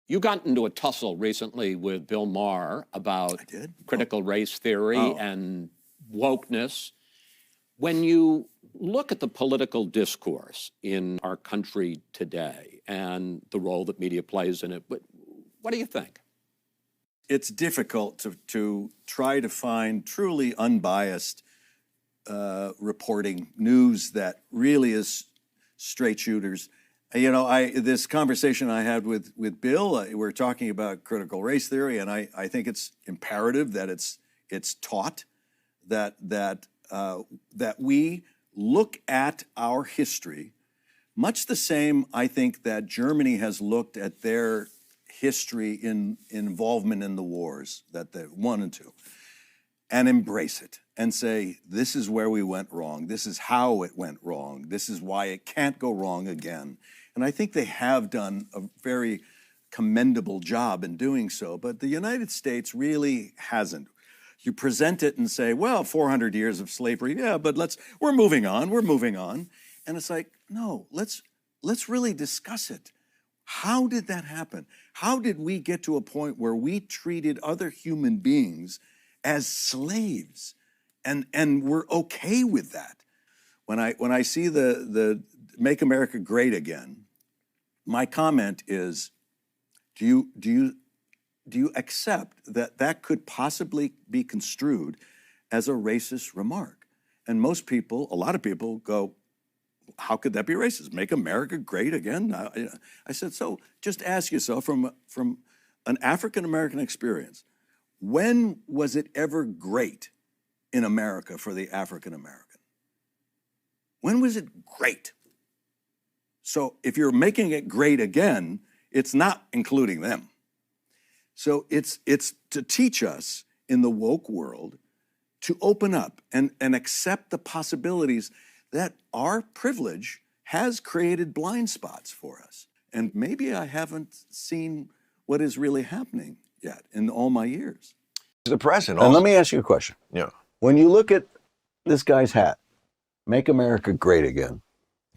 You got into a tussle recently with Bill Maher about critical race theory and wokeness. When you look at the political discourse in our country today and the role that media plays in it, what do you think? It's difficult to try to find truly unbiased reporting, news that really is straight shooters. You know, this conversation I had with Bill, we're talking about critical race theory, and I think it's imperative that it's taught, that we look at our history, much the same, I think, that Germany has looked at their history in involvement in the wars, that they 1 and 2, and embrace it and say, this is where we went wrong. This is how it went wrong. This is why it can't go wrong again. And I think they have done a very commendable job in doing so, but the United States really hasn't. You present it and say, well, 400 years of slavery, yeah, but we're moving on. And it's like, no, let's really discuss it. How did that happen? How did we get to a point where we treated other human beings as slaves? And we're okay with that. When I see the Make America Great Again, my comment is, do you accept that could possibly be construed as a racist remark? And most people, a lot of people go, how could that be racist? Make America great again? I said, so just ask yourself from an African-American experience, when was it ever great in America for the African-American? When was it great? So if you're making it great again, it's not including them. So it's to teach us in the woke world to open up and accept the possibilities that our privilege has created blind spots for us. And maybe I haven't seen what is really happening yet in all my years. The president. And let me ask you a question. Yeah. When you look at this guy's hat, Make America Great Again,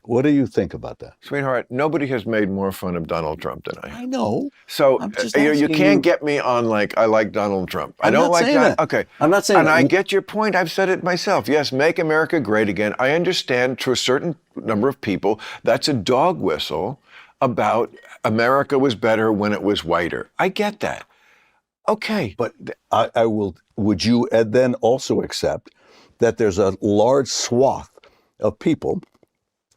what do you think about that? Sweetheart, nobody has made more fun of Donald Trump than I. I know. So you can't get me on like, I like Donald Trump. I don't like that. Okay. I'm not saying that. And I get your point. I've said it myself. Yes, Make America Great Again. I understand to a certain number of people, that's a dog whistle about America was better when it was whiter. I get that. Okay. But I will, would you then also accept that there's a large swath of people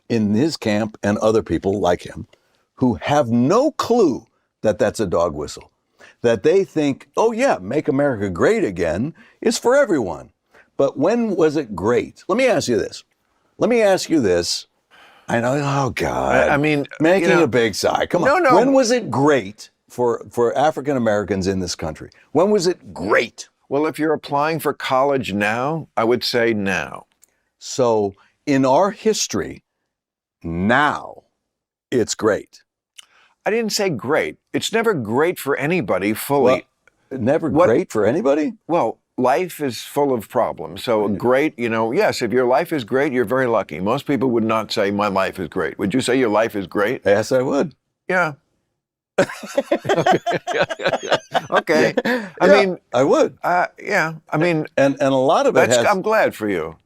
in his camp and other people like him who have no clue that that's a dog whistle, that they think, oh yeah, Make America Great Again is for everyone. But when was it great? Let me ask you this. I know, oh God. I mean, making a big sigh. Come on. No. When was it great for African Americans in this country? When was it great? Well, if you're applying for college now, I would say now. So in our history, now it's great. I didn't say great. It's never great for anybody fully. Well, great for anybody? Well, life is full of problems. So great, yes, if your life is great, you're very lucky. Most people would not say my life is great. Would you say your life is great? Yes, I would. Yeah. Okay. I mean, I would. Yeah. I mean, and a lot of I'm glad for you.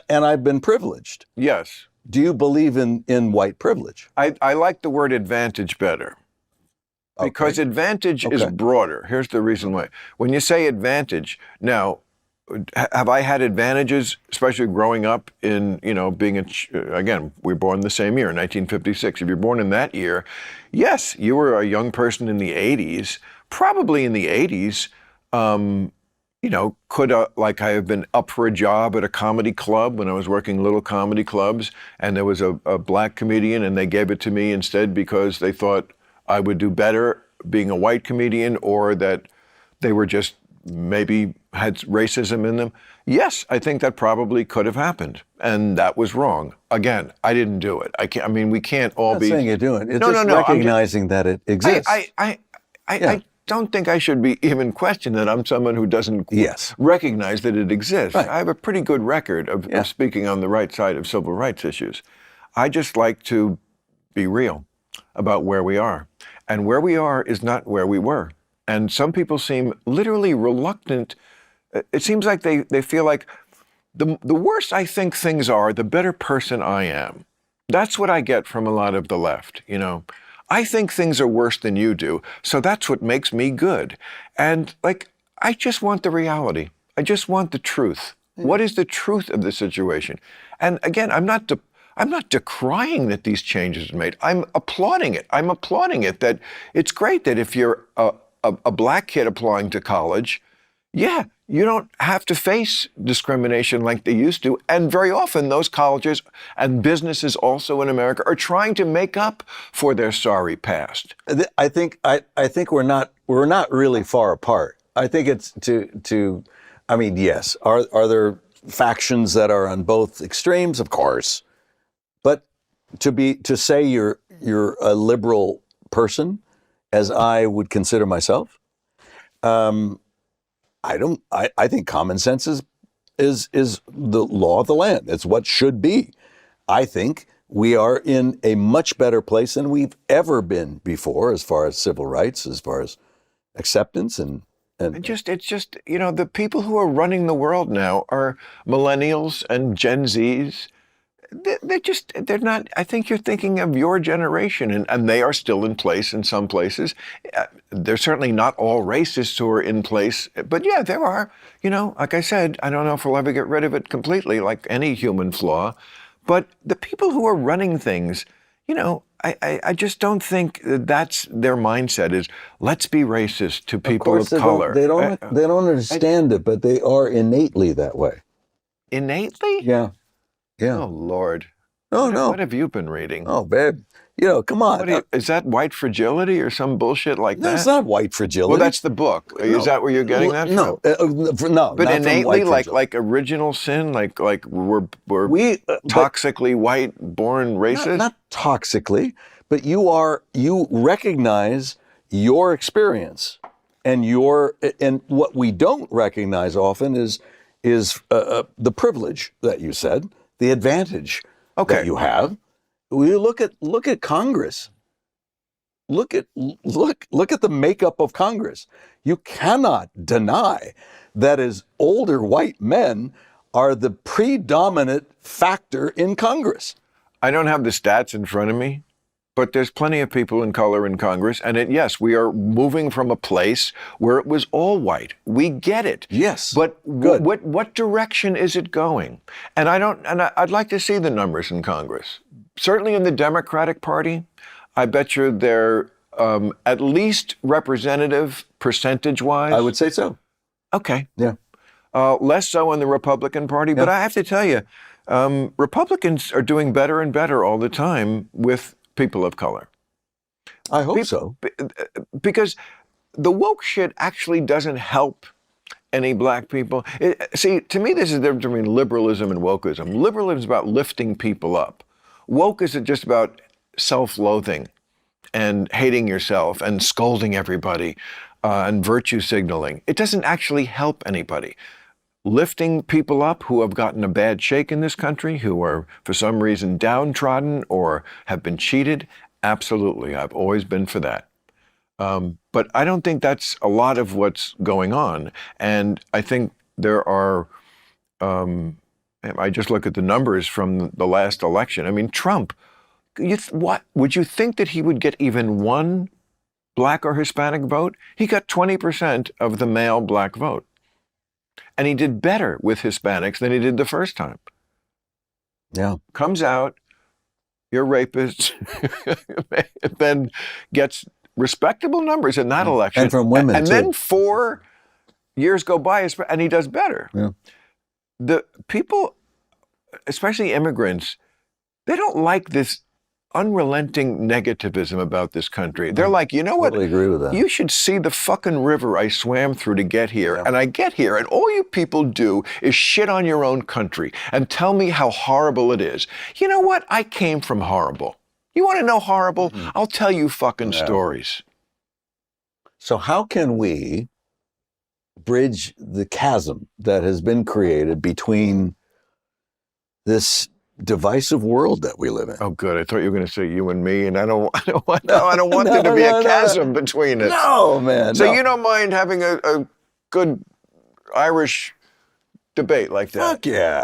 And I've been privileged. Yes. Do you believe in white privilege? I like the word advantage better. Because advantage is broader. Here's the reason why. When you say advantage, now, have I had advantages, especially growing up in, being again, we were born the same year, 1956. If you're born in that year, yes, you were a young person in the 80s, probably in the 80s, could I have been up for a job at a comedy club when I was working little comedy clubs, and there was a black comedian and they gave it to me instead because they thought I would do better being a white comedian, or that they were just maybe had racism in them. Yes, I think that probably could have happened, and that was wrong. Again, I didn't do it. We can't all be. I'm not saying you're doing it. It's just recognizing that it exists. I don't think I should be even questioned that I'm someone who doesn't recognize that it exists. Right. I have a pretty good record of speaking on the right side of civil rights issues. I just like to be real about where we are. and where we are is not where we were. And some people seem literally reluctant. It seems like they feel like the worse I think things are, the better person I am. That's what I get from a lot of the left, you know. I think things are worse than you do, so that's what makes me good. And like, I just want the reality. I just want the truth. What is the truth of the situation? And again, I'm not decrying that these changes are made. I'm applauding it. I'm applauding it that it's great that if you're a black kid applying to college, yeah, you don't have to face discrimination like they used to. And very often those colleges and businesses also in America are trying to make up for their sorry past. I think we're not really far apart. I think it's I mean, yes, are there factions that are on both extremes? Of course. But to say you're a liberal person, as I would consider myself, I think common sense is the law of the land. It's what should be. I think we are in a much better place than we've ever been before, as far as civil rights, as far as acceptance and it's just, you know, the people who are running the world now are millennials and Gen Zs. They're not, I think you're thinking of your generation, and they are still in place in some places. They're certainly not all racists who are in place, but yeah, there are, you know, like I said, I don't know if we'll ever get rid of it completely, like any human flaw, but the people who are running things, you know, I just don't think that's their mindset is, let's be racist to people of color. They don't understand it, but they are innately that way. Innately? Yeah. Yeah. Oh, Lord. No. What have you been reading? Oh, babe. You know, come on. Is that white fragility or some bullshit like that? No, it's not white fragility. Well, that's the book. No. Is that where you're getting that from? No. But innately, like original sin, like we're toxically white, born racist? Not toxically, but you recognize your experience, and what we don't recognize often is the privilege that you said, the advantage that you have. We look at Congress. Look at the makeup of Congress. You cannot deny that as older white men are the predominant factor in Congress. I don't have the stats in front of me, but there's plenty of people in color in Congress. And yes, we are moving from a place where it was all white. We get it. Yes. But what direction is it going? And I'd like to see the numbers in Congress. Certainly in the Democratic Party, I bet you they're at least representative percentage-wise. I would say so. Okay. Yeah. Less so in the Republican Party. Yeah. But I have to tell you, Republicans are doing better and better all the time with people of color. I hope so. Because the woke shit actually doesn't help any black people. See, to me, this is the difference between liberalism and wokeism. Liberalism is about lifting people up. Woke is just about self-loathing and hating yourself and scolding everybody and virtue signaling. It doesn't actually help anybody. Lifting people up who have gotten a bad shake in this country, who are for some reason downtrodden or have been cheated, absolutely. I've always been for that. But I don't think that's a lot of what's going on. And I think there are, I just look at the numbers from the last election. I mean, Trump, what would you think that he would get even one black or Hispanic vote? He got 20% of the male black vote. And he did better with Hispanics than he did the first time. Yeah. Comes out, you're rapists, then gets respectable numbers in that election. And from women, and too. Then 4 years go by, and he does better. Yeah. The people, especially immigrants, they don't like this unrelenting negativism about this country. They're like, you know what? Totally agree with that. You should see the fucking river I swam through to get here. Yeah. And I get here, and all you people do is shit on your own country and tell me how horrible it is. You know what? I came from horrible. You want to know horrible? Mm-hmm. I'll tell you fucking stories. So how can we bridge the chasm that has been created between this divisive world that we live in. Oh, good. I thought you were going to say you and me, and I don't want there to be a chasm between us. No, man. So no. you don't mind having a good Irish debate like that? Fuck yeah.